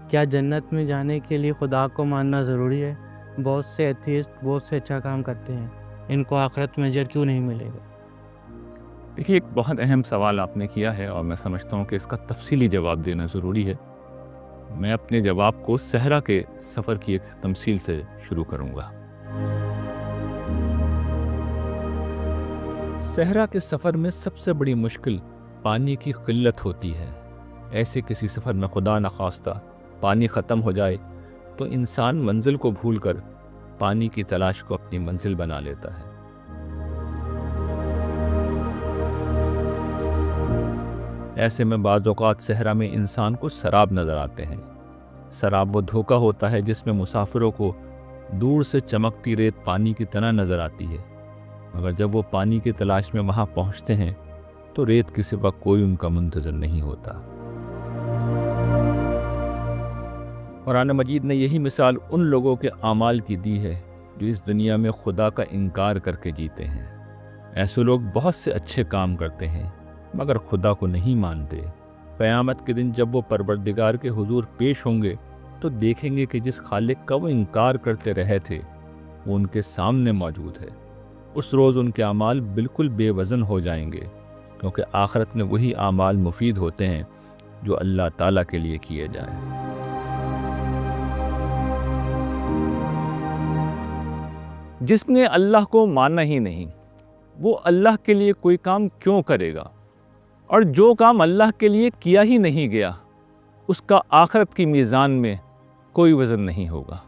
क्या जन्नत में जाने के लिए खुदा को मानना ज़रूरी है? बहुत से एथियस्ट बहुत से अच्छा काम करते हैं, इनको आखिरत में अजर क्यों नहीं मिलेगा? देखिए, एक बहुत अहम सवाल आपने किया है और मैं समझता हूँ कि इसका तफसीली जवाब देना ज़रूरी है। मैं अपने जवाब को सहरा के सफ़र की एक तमसील से शुरू करूँगा। सहरा के सफ़र में सबसे बड़ी मुश्किल पानी की किल्लत होती है। ऐसे किसी सफ़र में खुदा न खास्ता पानी ख़त्म हो जाए तो इंसान मंजिल को भूलकर पानी की तलाश को अपनी मंजिल बना लेता है। ऐसे में बाज़ औक़ात सहरा में इंसान को सराब नज़र आते हैं। सराब वो धोखा होता है जिसमें मुसाफिरों को दूर से चमकती रेत पानी की तरह नज़र आती है, मगर जब वो पानी की तलाश में वहाँ पहुँचते हैं तो रेत के सिवा कोई उनका मुंतज़र नहीं होता। कुरान मजीद ने यही मिसाल उन लोगों के आमाल की दी है जो इस दुनिया में खुदा का इनकार करके जीते हैं। ऐसे लोग बहुत से अच्छे काम करते हैं मगर खुदा को नहीं मानते। क़यामत के दिन जब वो परवरदिगार के हुजूर पेश होंगे तो देखेंगे कि जिस खालिक का वो इनकार करते रहे थे वो उनके सामने मौजूद है। उस रोज़ उनके आमाल बिल्कुल बेवज़न हो जाएंगे, क्योंकि आखिरत में वही आमाल मुफीद होते हैं जो अल्लाह ताला के लिए किए जाएं। जिसने अल्लाह को माना ही नहीं वो अल्लाह के लिए कोई काम क्यों करेगा, और जो काम अल्लाह के लिए किया ही नहीं गया उसका आखिरत की मीज़ान में कोई वज़न नहीं होगा।